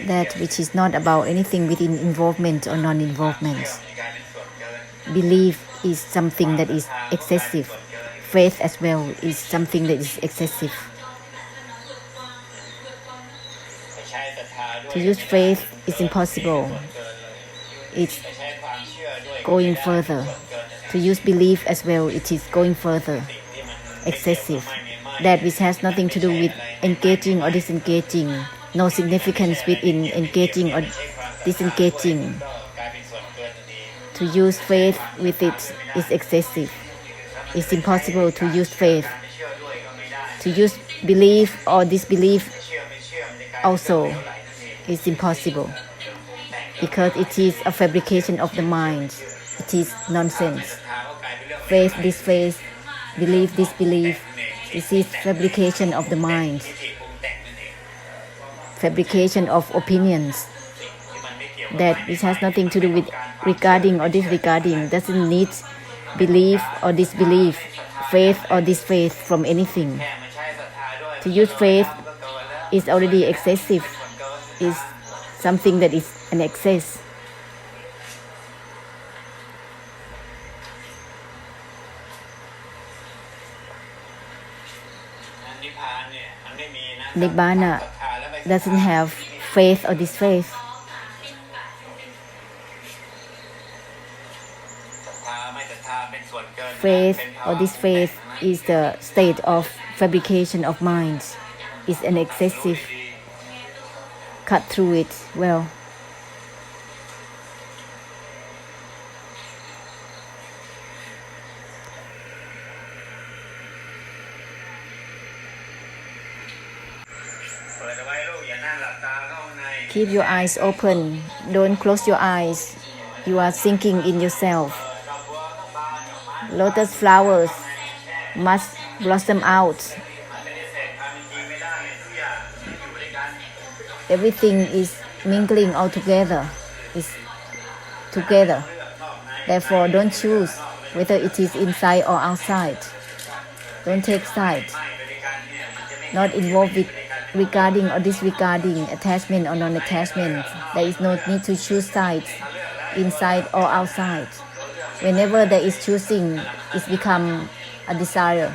that which is not about anything within involvement or non-involvement. Belief is something that is excessive. Faith as well is something that is excessive. To use faith is impossible. It's going further. To use belief as well, it is going further. Excessive. That which has nothing to do with engaging or disengaging. No significance within engaging or disengaging. To use faith with it is excessive. It's impossible to use faith. To use belief or disbelief also is impossible, because it is a fabrication of the mind. It is nonsense. Faith, disfaith, belief, disbelief. This is fabrication of the mind. Fabrication of opinions. That which has nothing to do with regarding or disregarding, doesn't need belief or disbelief, faith or disfaith from anything. To use faith is already excessive, is something that is an excess. Nibbana doesn't have faith or disfaith. Faith or disfaith is the state of fabrication of minds. It's an excessive. Cut through it well. Keep your eyes open. Don't close your eyes. You are thinking in yourself. Lotus flowers must blossom out. Everything is mingling all together. Is together. Therefore, don't choose whether it is inside or outside. Don't take sides. Not involved with regarding or disregarding, attachment or non-attachment. There is no need to choose sides, inside or outside. Whenever there is choosing, it becomes a desire.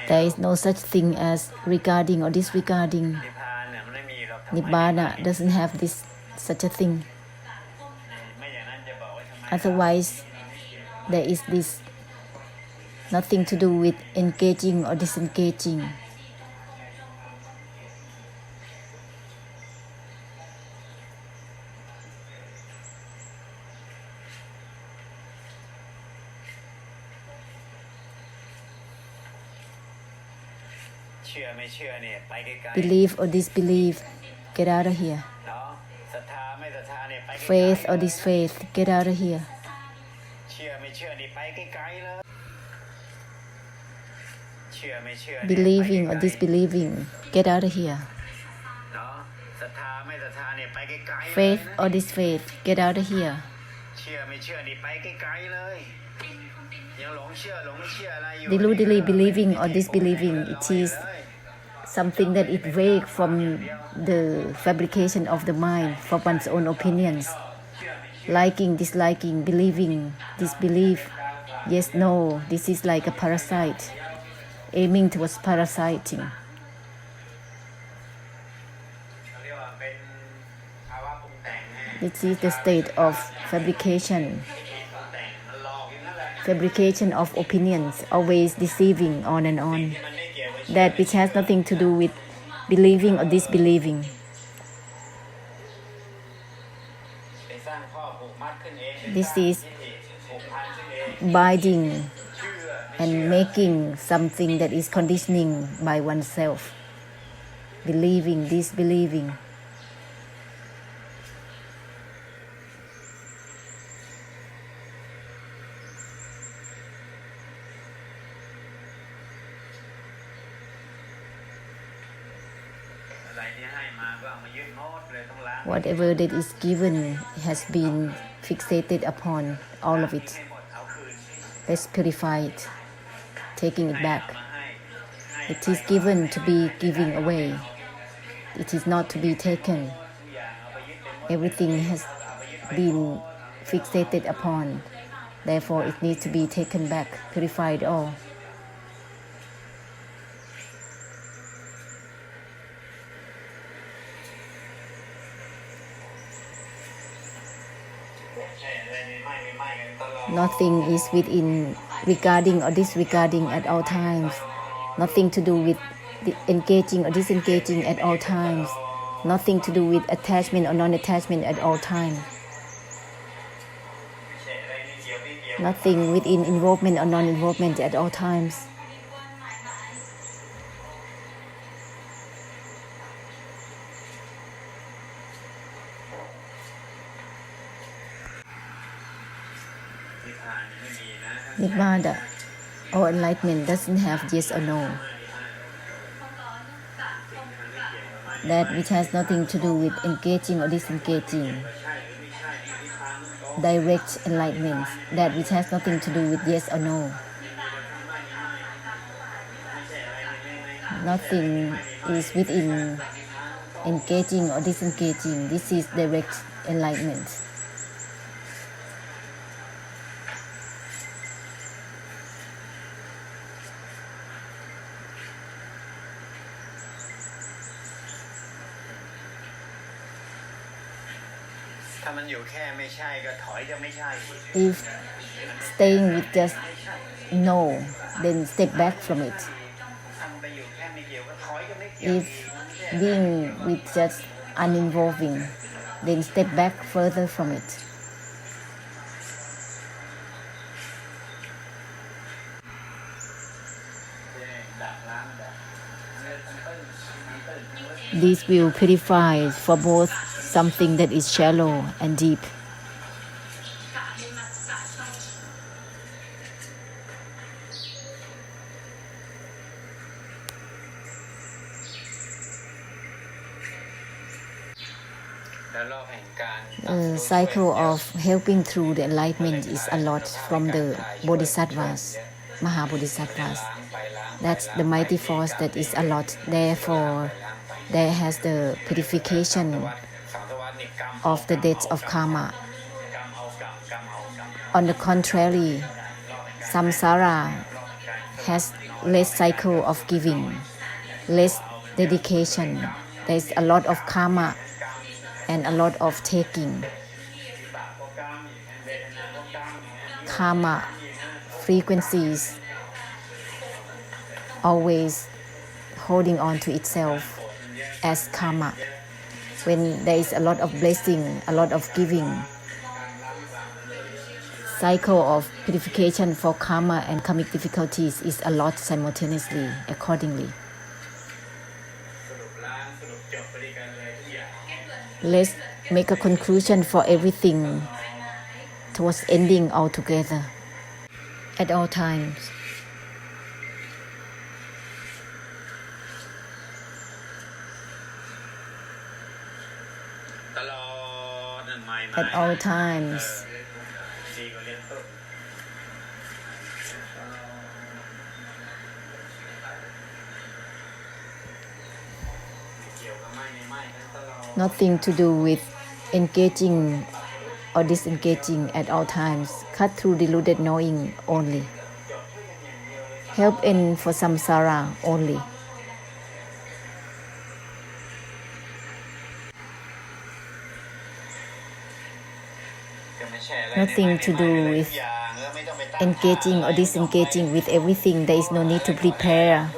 There is no such thing as regarding or disregarding. Nibbana doesn't have such a thing. Otherwise, there is this nothing to do with engaging or disengaging. Believe or disbelieve, get out of here. Faith or disfaith, get out of here. Believing or disbelieving, get out of here. Faith or disfaith, get out of here. Deludedly believing or disbelieving, it is something that is vague from the fabrication of the mind for one's own opinions. Liking, disliking, believing, disbelief, yes, no, this is like a parasite, aiming towards parasiting. This is the state of fabrication of opinions, always deceiving on and on. That which has nothing to do with believing or disbelieving. This is binding and making something that is conditioning by oneself. Believing, disbelieving. Whatever that is given has been fixated upon, all of it. Let's purify it, taking it back. It is given to be giving away. It is not to be taken. Everything has been fixated upon. Therefore, it needs to be taken back, purified all. Nothing is within regarding or disregarding at all times. Nothing to do with engaging or disengaging at all times. Nothing to do with attachment or non-attachment at all times. Nothing within involvement or non-involvement at all times. Nibbana or enlightenment doesn't have yes or no. That which has nothing to do with engaging or disengaging. Direct enlightenment, that which has nothing to do with yes or no. Nothing is within engaging or disengaging. This is direct enlightenment. If staying with just no, then step back from it. If being with just uninvolving, then step back further from it. This will purify for both something that is shallow and deep. The cycle of helping through the enlightenment is a lot from the bodhisattvas, Mahabodhisattvas. That's the mighty force that is a lot. Therefore, there has the purification of the debts of karma. On the contrary, samsara has less cycle of giving, less dedication. There's a lot of karma and a lot of taking. Karma frequencies always holding on to itself as karma. When there is a lot of blessing, a lot of giving, cycle of purification for karma and karmic difficulties is a lot simultaneously, accordingly. Let's make a conclusion for everything towards ending altogether at all times. At all times. Nothing to do with engaging or disengaging at all times. Cut through deluded knowing only. Help end for samsara only. Nothing to do with engaging or disengaging with everything. There is no need to prepare,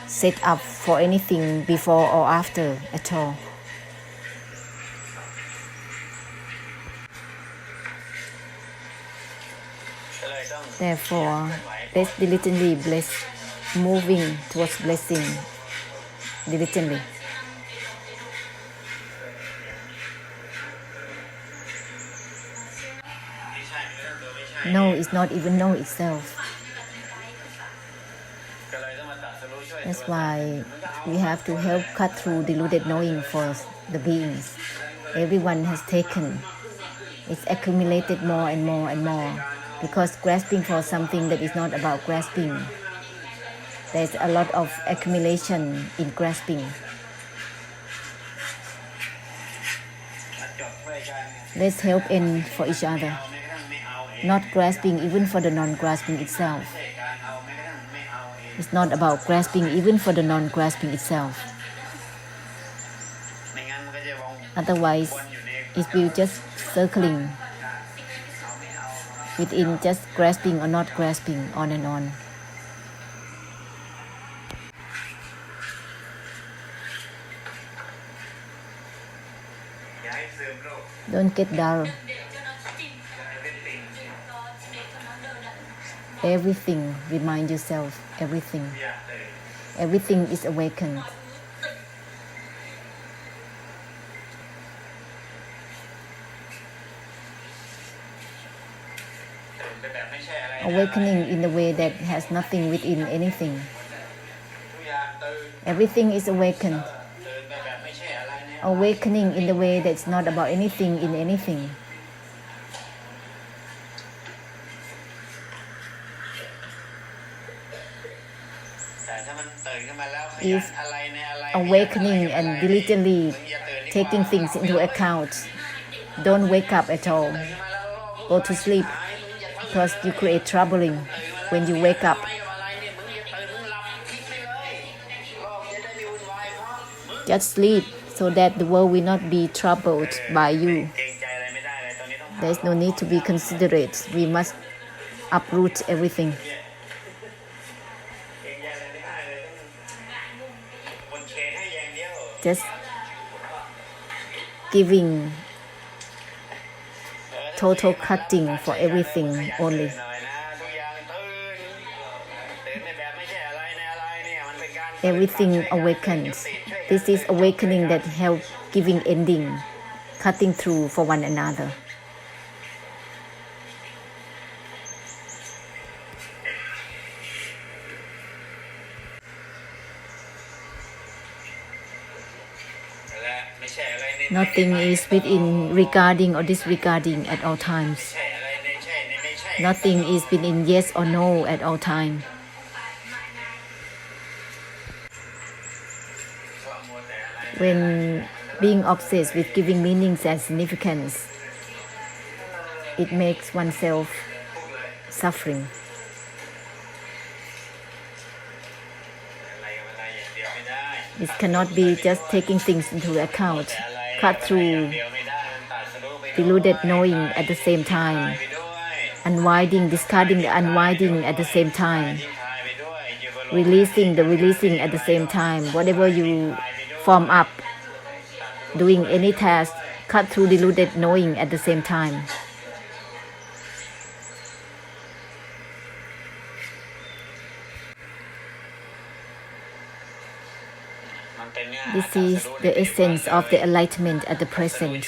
set up for anything before or after at all. Therefore, let's diligently bless, moving towards blessing diligently. No is not even know itself. That's why we have to help cut through deluded knowing for the beings. Everyone has taken. It's accumulated more and more and more because grasping for something that is not about grasping. There's a lot of accumulation in grasping. Let's help end for each other. Not grasping even for the non-grasping itself. It's not about grasping even for the non-grasping itself. Otherwise, it will just circling within just grasping or not grasping, on and on. Don't get dull. Everything, remind yourself, everything. Everything is awakened. Awakening in the way that has nothing within anything. Everything is awakened. Awakening in the way that's not about anything in anything. Is awakening and diligently taking things into account. Don't wake up at all. Go to sleep because you create troubling when you wake up. Just sleep so that the world will not be troubled by you. There's no need to be considerate. We must uproot everything. Just giving total cutting for everything only. Everything awakens. This is awakening that helps giving ending, cutting through for one another. Nothing is within regarding or disregarding at all times. Nothing is within yes or no at all times. When being obsessed with giving meanings and significance, it makes oneself suffering. It cannot be just taking things into account, cut through deluded knowing at the same time, unwinding, discarding the unwinding at the same time, releasing the releasing at the same time. Whatever you form up, doing any task, cut through deluded knowing at the same time. This is the essence of the enlightenment at the present.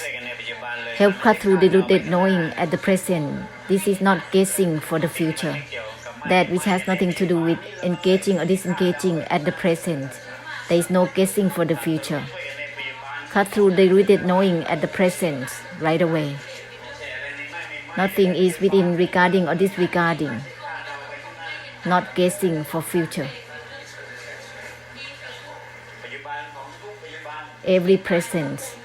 Help cut through deluded knowing at the present. This is not guessing for the future. That which has nothing to do with engaging or disengaging at the present. There is no guessing for the future. Cut through deluded knowing at the present right away. Nothing is within regarding or disregarding. Not guessing for future. Every present.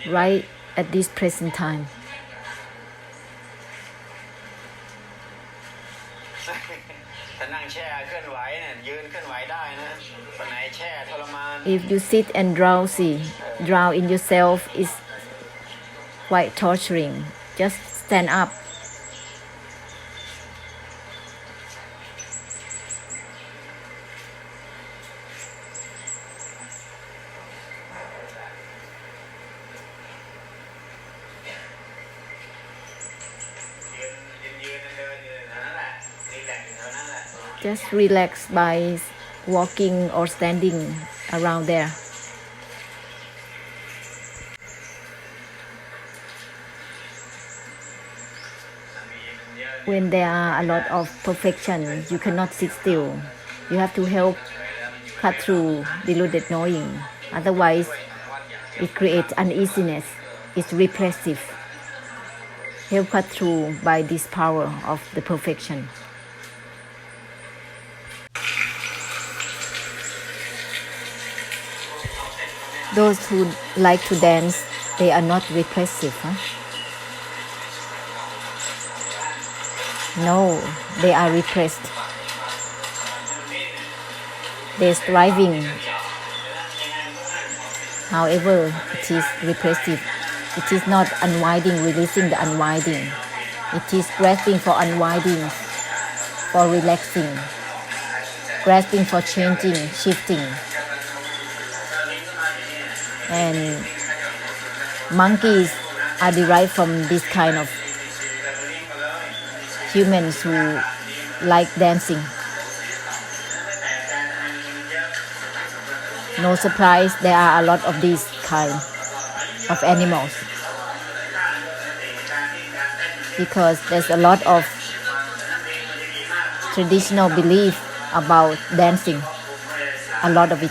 Right at this present time. If you sit and drowsy, drown in yourself is quite torturing. Just stand up. Just relax by walking or standing around there. When there are a lot of perfection, you cannot sit still. You have to help cut through deluded knowing. Otherwise, it creates uneasiness. It's repressive. Help cut through by this power of the perfection. Those who like to dance, they are not repressive. No, they are repressed. They're striving. However, it is repressive. It is not unwinding, releasing the unwinding. It is grasping for unwinding, for relaxing, grasping for changing, shifting. And monkeys are derived from this kind of humans who like dancing. No surprise, there are a lot of these kind of animals because there's a lot of traditional belief about dancing, a lot of it.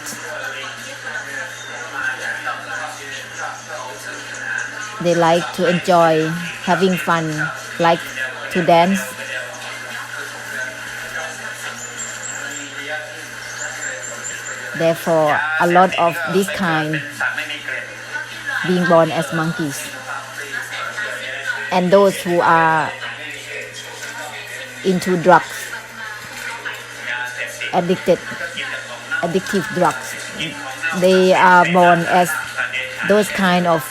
They like to enjoy having fun, like to dance. Therefore, a lot of this kind being born as monkeys. And those who are into drugs, addictive drugs, they are born as those kind of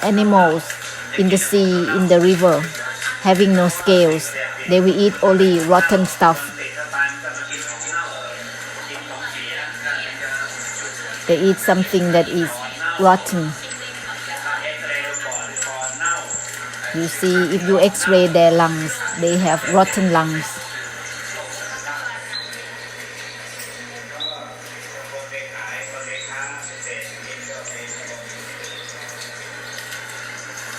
animals in the sea, in the river, having no scales. They will eat only rotten stuff. They eat something that is rotten. You see, if you x-ray their lungs, they have rotten lungs.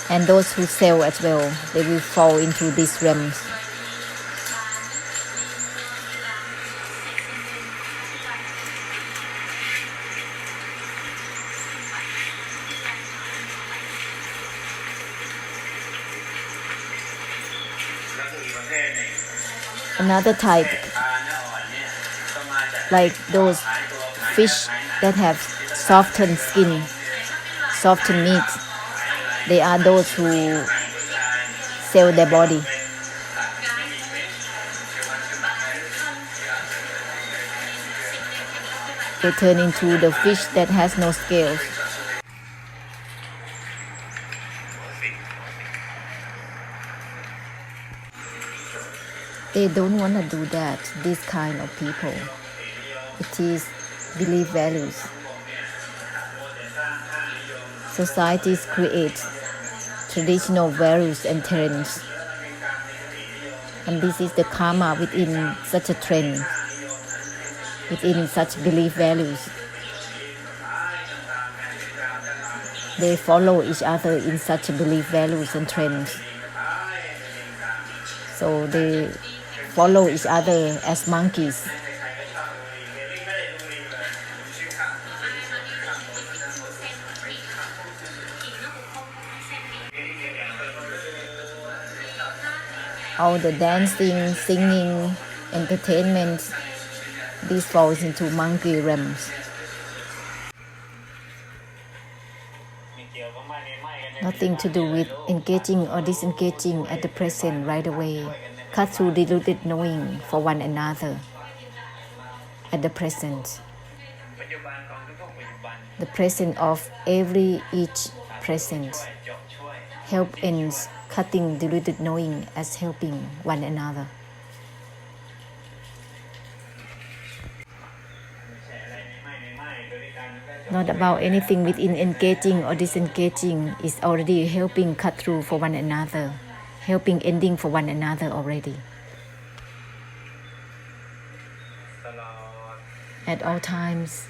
And those who sell as well, they will fall into these realms. Another type, like those fish that have softened skin, softened meat, they are those who sell their body. They turn into the fish that has no scales. They don't want to do that, this kind of people. It is belief values. Societies create traditional values and trends. And this is the karma within such a trend, within such belief values. They follow each other in such belief values and trends. So they follow each other as monkeys. All the dancing, singing, entertainment, this falls into monkey realms. Nothing to do with engaging or disengaging at the present right away. Cut through deluded knowing for one another at the present. The present of each present. Help ends cutting deluded knowing as helping one another. Not about anything within engaging or disengaging, is already helping cut through for one another, helping ending for one another already. at all times